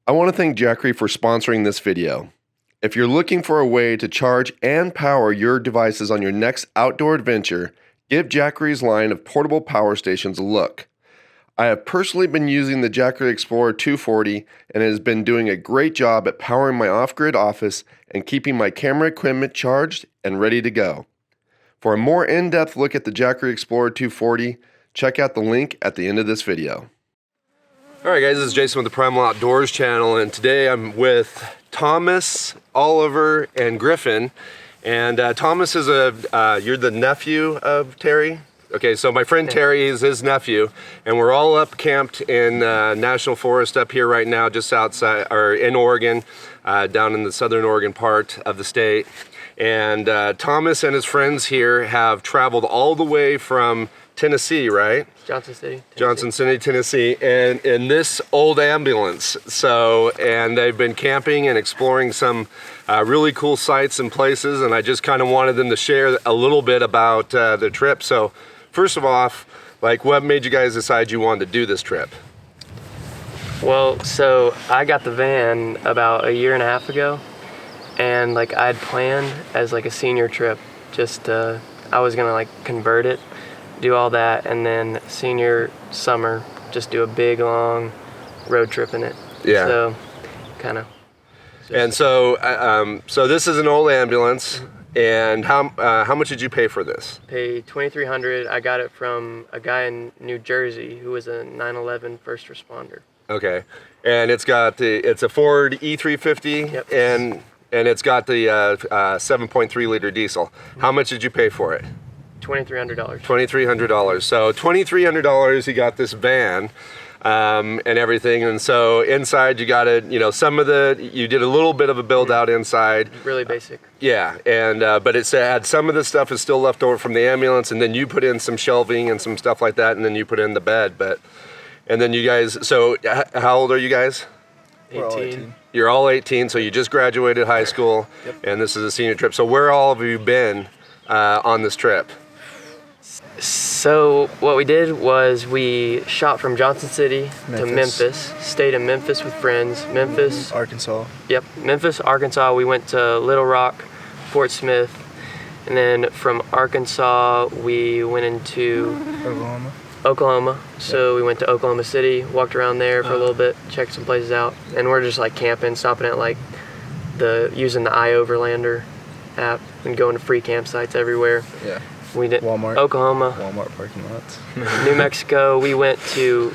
I want to thank Jackery for sponsoring this video. If you're looking for a way to charge and power your devices on your next outdoor adventure, give Jackery's line of portable power stations a look. I have personally been using the Jackery Explorer 240 and it has been doing a great job at powering my off-grid office and keeping my camera equipment charged and ready to go. For a more in-depth look at the Jackery Explorer 240, check out the link at the end of this video. Alright guys, this is Jason with the Primal Outdoors channel, and today I'm with Thomas, Oliver, and Griffin. And Thomas is you're the nephew of Terry? Okay, so my friend Terry is his nephew, and we're all up camped in National Forest up here right now, just outside, or in Oregon, down in the southern Oregon part of the state. And Thomas and his friends here have traveled all the way from Tennessee, right? Johnson City, Tennessee. Johnson City, Tennessee, and in this old ambulance. So, and they've been camping and exploring some really cool sites and places, and I just kind of wanted them to share a little bit about the trip. So, first of all, like, what made you guys decide you wanted to do this trip? Well, so I got the van about a year and a half ago, and like I'd planned as like a senior trip, just I was gonna like convert it, do all that, and then senior summer just do a big long road trip in it. Yeah. So kind of. And so so this is an old ambulance, and how much did you pay for this? Paid $2,300. I got it from a guy in New Jersey who was a 9/11 first responder. Okay, and it's a Ford E350. Yep. and it's got the 7.3 liter diesel. How much did you pay for it? $2,300. $2,300. So $2,300, you got this van and everything. And so inside you got it, you did a little bit of a build out inside. Really basic. Yeah, and but it had some of the stuff is still left over from the ambulance, and then you put in some shelving and some stuff like that, and then you put in the bed. And then you guys, so how old are you guys? 18. You're all 18, so you just graduated high school. Yep. And this is a senior trip. So where all have you been on this trip? So what we did was we shot from Johnson City to Memphis, stayed in Memphis with friends. Memphis, Arkansas. Yep, Memphis, Arkansas. We went to Little Rock, Fort Smith, and then from Arkansas we went into Oklahoma. So we went to Oklahoma City, walked around there for a little bit, checked some places out, and we're just like camping, stopping at like using the Overlander app and going to free campsites everywhere. Yeah. We did Walmart. Oklahoma. Walmart parking lots. New Mexico. We went to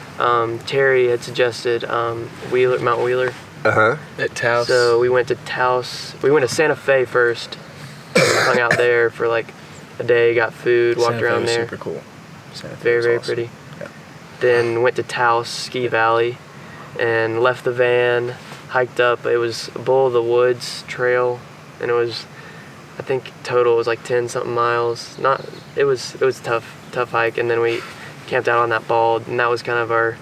Terry had suggested Mount Wheeler. At Taos. So we went to Taos. We went to Santa Fe first. Hung out there for like a day. Got food. Walked Santa around Fe was there. Super cool. Santa Fe Very was very awesome. pretty. Yeah. Then went to Taos Ski Valley, and left the van. Hiked up. It was Bull of the Woods Trail, and it was, I think total it was like 10 something miles. It was tough hike, and then we camped out on that bald, and that was kind of our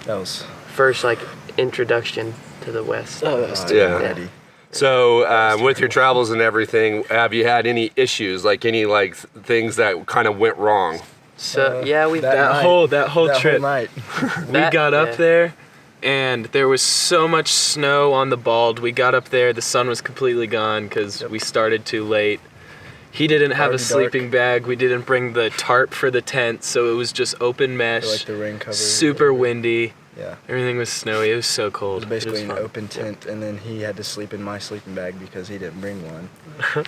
first like introduction to the West. Oh, that was yeah. So with your travels and everything, have you had any issues, like any like things that kind of went wrong? So yeah, that whole trip. Night. We got up there, and there was so much snow on the bald. We got up there, the sun was completely gone because we started too late. He didn't have a sleeping bag. We didn't bring the tarp for the tent, so it was just open mesh. Like the rain cover. Super windy. Yeah. Everything was snowy. It was so cold. It was basically an open tent, and then he had to sleep in my sleeping bag because he didn't bring one.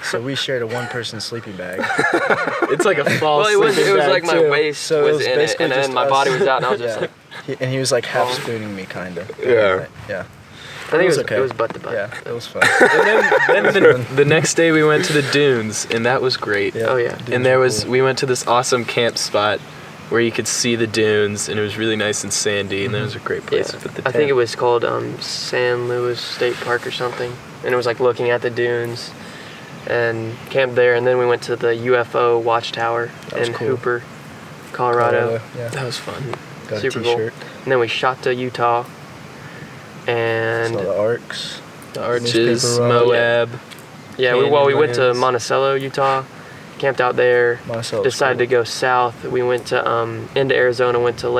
So we shared a one-person sleeping bag. It's like a false it was sleeping bag like my too. waist was in it, and then my body was out, and I was just like. And he was like half spooning me, kind of. Yeah. Yeah. I think okay. It was butt to butt. Yeah, it was fun. And then the next day we went to the dunes, and that was great. Yeah, oh yeah. And we went to this awesome camp spot where you could see the dunes, and it was really nice and sandy, and that was a great place to put the tent. I think it was called San Luis State Park or something, and it was like looking at the dunes, and camped there, and then we went to the UFO watchtower in Hooper, Colorado. Yeah. That was fun. Got Super a cool. t-shirt. And then we shot to Utah, and Saw the arcs. The arches, Newspaper road. Moab. yeah, we went to Monticello, Utah, camped out there. Monticello's Decided to go south. We went to into Arizona. Went to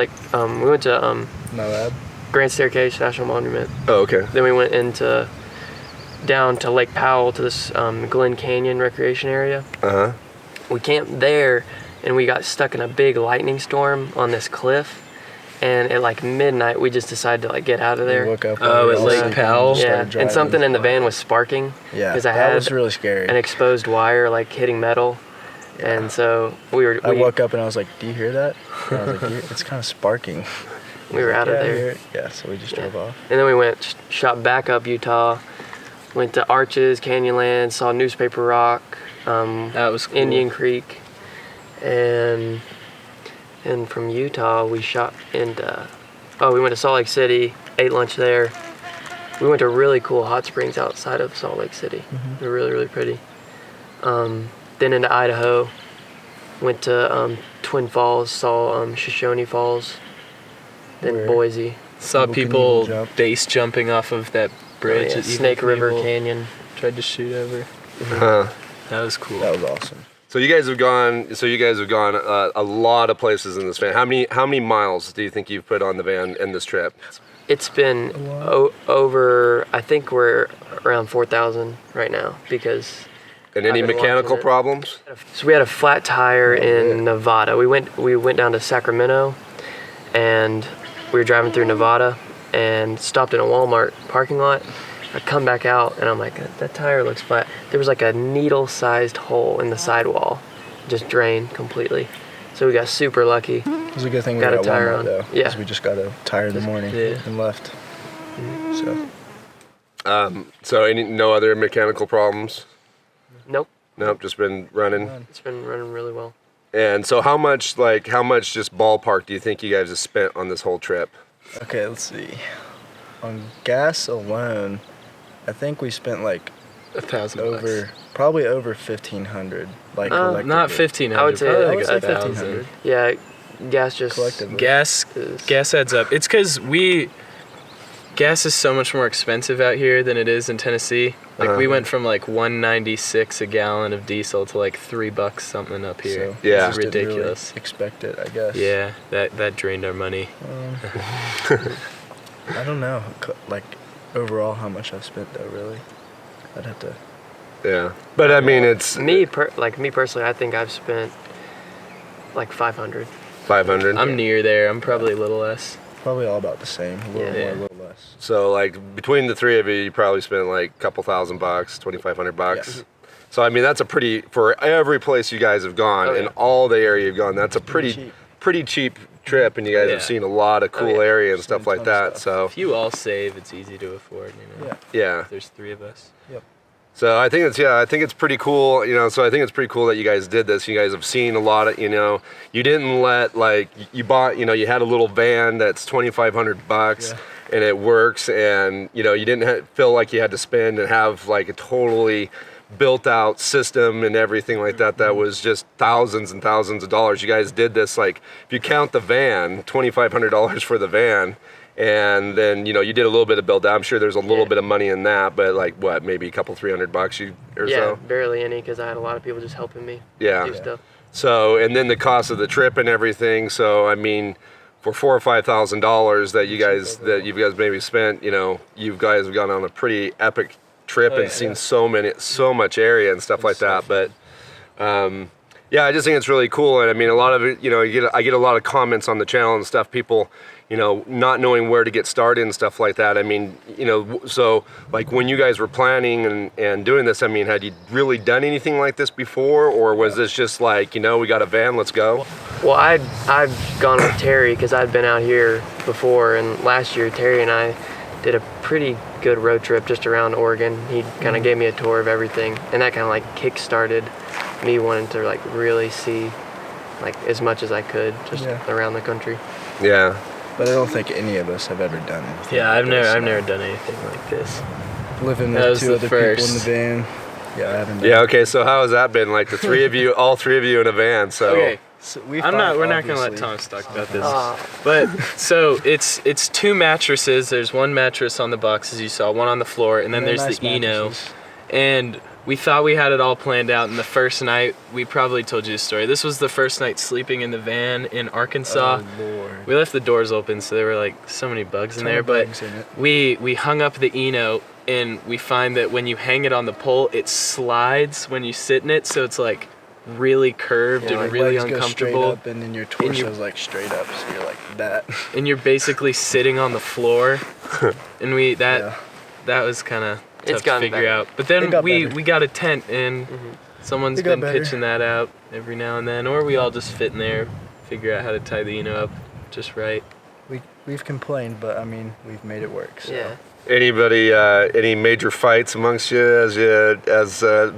Moab. Grand Staircase National Monument. Oh, okay. Then we went down to Lake Powell to this Glen Canyon recreation area. Uh-huh. We camped there, and we got stuck in a big lightning storm on this cliff. And at like midnight, we just decided to like get out of We there. woke up. Oh, at all Lake sleeping, Powell? just Yeah, started and driving. something in the van was sparking. Yeah, because I that had was really scary. an exposed wire like hitting metal, and so we I woke up and I was like, "Do you hear that?" And I was like, "It's kind of sparking." we were out of Yeah, I there. hear it. Yeah, so we just drove off. And then we went shot back up Utah, went to Arches, Canyonlands, saw Newspaper Rock, That was cool. Indian Creek, and from Utah we shot into we went to Salt Lake City, ate lunch there. We went to really cool hot springs outside of Salt Lake City. They're really, really pretty. Then into Idaho, went to Twin Falls, saw Shoshone Falls, then Where? Boise. Saw People can people even jump. base jumping off of that bridge. Yeah, at Snake Eagle River Cable. Canyon. Tried to shoot over. Huh. That was cool. That was awesome. So you guys have gone. A lot of places in this van. How many miles do you think you've put on the van in this trip? It's been over, I think we're around 4,000 right now because And any I've been mechanical watching it. problems? so we had a flat tire in Nevada. We went down to Sacramento, and we were driving through Nevada and stopped in a Walmart parking lot. I come back out and I'm like, that tire looks flat. There was like a needle-sized hole in the sidewall, just drained completely. So we got super lucky. It was a good thing we Got a got tire Walmart on. though, Yeah. because we just got a tire in the morning Yeah. and left. So So no other mechanical problems? Nope, Nope, just been running. it's been running really well. And so how much just ballpark do you think you guys have spent on this whole trip? okay, let's see. On gas alone, I think we spent like $1,000. probably over 1,500. Like Not collectively. Not 1,500. I would say probably like like I would say 1,000. 1,500 Yeah, gas just collectively. Gas adds up. It's because gas is so much more expensive out here than it is in Tennessee. Like we went from like $1.96 a gallon of diesel to like $3 something up here. So Yeah. we just didn't really Ridiculous. expect it, I guess. Yeah, that drained our money. I don't know, like overall how much I've spent though. Really, I'd have to. Yeah. But I mean, it's me personally. I think I've spent like 500. 500. I'm near there. I'm probably a little less. Probably all about the same. A little Yeah. more, a little less. So like between the three of you probably spent like a couple $1,000, $2,500. Yeah. So I mean that's a pretty, for every place you guys have gone Oh, yeah. and all the area you've gone, that's a Pretty pretty cheap trip, and you guys Yeah. have seen a lot of cool yeah. area and Seen stuff a like ton of that. stuff. So If you all save, it's easy to afford, you know. Yeah. yeah. If there's three of us. Yep. So I think it's pretty cool, so I think it's pretty cool that you guys did this. You guys have seen a lot of, you didn't let you bought, you had a little van that's $2,500 and it works, and you didn't feel like you had to spend and have like a totally built out system and everything like that. That was just thousands and thousands of dollars. You guys did this, like, if you count the van, $2,500 for the van. And then, you did a little bit of build out. I'm sure there's a little bit of money in that, but like what, maybe a couple $300 or Yeah, so? barely any because I had a lot of people just helping me Yeah. do stuff. So, and then the cost of the trip and everything. So, I mean, for $4,000 or $5,000 that you guys maybe spent, you guys have gone on a pretty epic trip and seen so much area and stuff like that. But yeah, I just think it's really cool. And I mean, a lot of it, I get a lot of comments on the channel and stuff. People, not knowing where to get started and stuff like that. I mean, so like when you guys were planning and doing this, I mean, had you really done anything like this before, or was this just like, we got a van, let's go? Well, I've gone with Terry because I'd been out here before, and last year Terry and I did a pretty good road trip just around Oregon. He kind of gave me a tour of everything, and that kind of like kick-started me wanting to like really see like as much as I could just around the country. Yeah. But I don't think any of us have ever done anything. Yeah, like I've this. never done anything like this. Living That with was two the other people in the first. van. Yeah, I haven't done Yeah. Okay. So how has that been? Like the three of you, all three of you in a van. So. Okay. So We're not gonna let obviously- Thomas talk about this. Uh, But so it's two mattresses. There's one mattress on the box as you saw, one on the floor, and then They're there's nice the Eno. mattresses. And we thought we had it all planned out, and the first night, we probably told you the story. This was the first night sleeping in the van in Arkansas. Oh, Lord. We left the doors open, so there were like so many bugs in Ton there. of But bugs in it. we hung up the Eno, and we find that when you hang it on the pole, it slides when you sit in it, so it's like really curved and Like really legs go straight uncomfortable. up, and then your torso's like straight up, so you're like that. And you're basically sitting on the floor. And that was kind of It's tough to gotten figure better. out. But then It got we better. got a tent, and someone's It got been better. pitching that out every now and then, or we all just fit in there, figure out how to tie the Eno up just right. We've complained, but I mean, we've made it work. So. Yeah. Anybody, any major fights amongst you as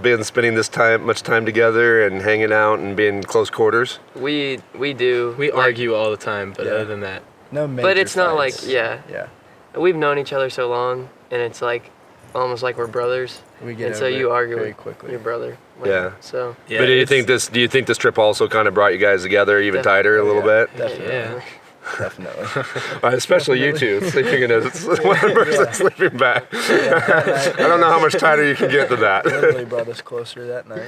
been spending this much time together and hanging out and being close quarters? We do. We like, argue all the time, but Yeah. other than that, No major But it's not like, fights. yeah. Yeah. We've known each other so long, and it's like almost like we're brothers. We get And so over you it argue very with quickly. your brother. Like, Yeah. So. yeah. But do you it's- think this trip also kind of brought you guys together even Def- tighter a little bit? Definitely. Yeah. Definitely. Especially you two sleeping in one person Yeah. sleeping back. I don't know how much tighter you can get than that. Literally brought us closer that night.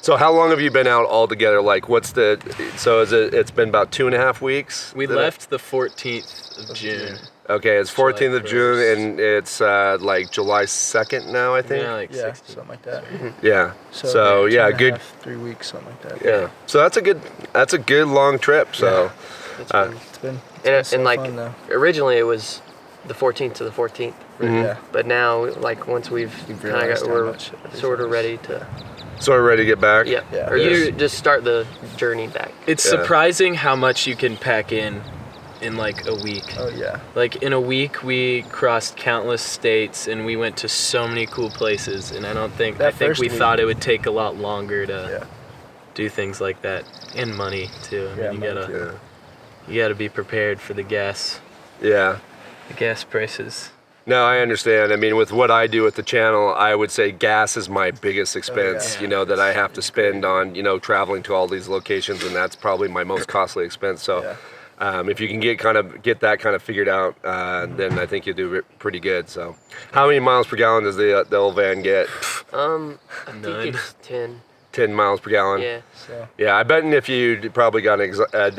So how long have you been out all together? Like, it's been about 2.5 weeks? We left the 14th of June. Okay, it's 14th of June, 1st. and it's like July 2nd now, I think. Yeah, like Yeah, 16. something like that. Yeah. So yeah, good. 3 weeks, something like that. Yeah. So that's a good long trip. So It's been, It's been, and so like fun though. originally it was the 14th to the 14th, Yeah. but now like once we've kind realized of how we're much it is sort of nice. ready to we're ready to get back. Yeah. or Yes. you just start the journey back. It's Yeah. surprising how much you can pack in like a week. Oh yeah. Like in a week, we crossed countless states and we went to so many cool places. And I think That we first week- thought it would take a lot longer to Yeah. do things like that, and money too. I Yeah, mean, money too. you gotta be prepared for the gas prices. No, I understand. I mean, with what I do with the channel, I would say gas is my biggest expense, yeah. you know, that I have to spend on, you know, traveling to all these locations, and that's probably my most costly expense. So if you can get that kind of figured out, then I think you'll do pretty good. So how many miles per gallon does the old van get? I think None. it's 10. 10 miles per gallon? Yeah. So Yeah, I bet if you probably got an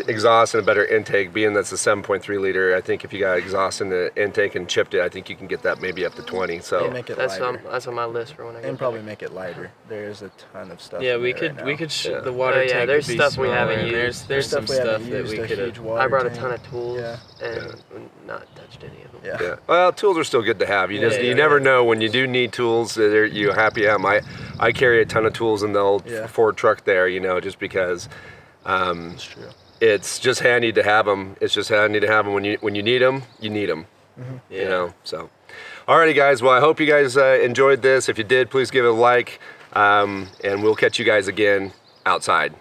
exhaust and a better intake, being that's a 7.3 liter, I think if you got exhaust in the intake and chipped it, I think you can get that maybe up to 20. So they make it That's lighter. that's on my list for when I go. And probably make it lighter. There's a ton of stuff. Yeah, in we there could right now. Yeah. the water Oh, yeah, tank there's would be stuff we smaller, haven't and used. There's some we haven't stuff that used, we a could huge have. water I brought a tank. ton of tools Yeah. and not touched any of them. Yeah. Yeah. Well, tools are still good to have. You Yeah, you yeah, never yeah. know when you do need tools. You're happy am. I carry a ton of tools in the old Yeah. Ford truck there. You know, just because It's true. it's just handy to have them. It's just handy to have them when you need them. You need them. Yeah. You know. So, alrighty, guys. Well, I hope you guys enjoyed this. If you did, please give it a like, and we'll catch you guys again outside.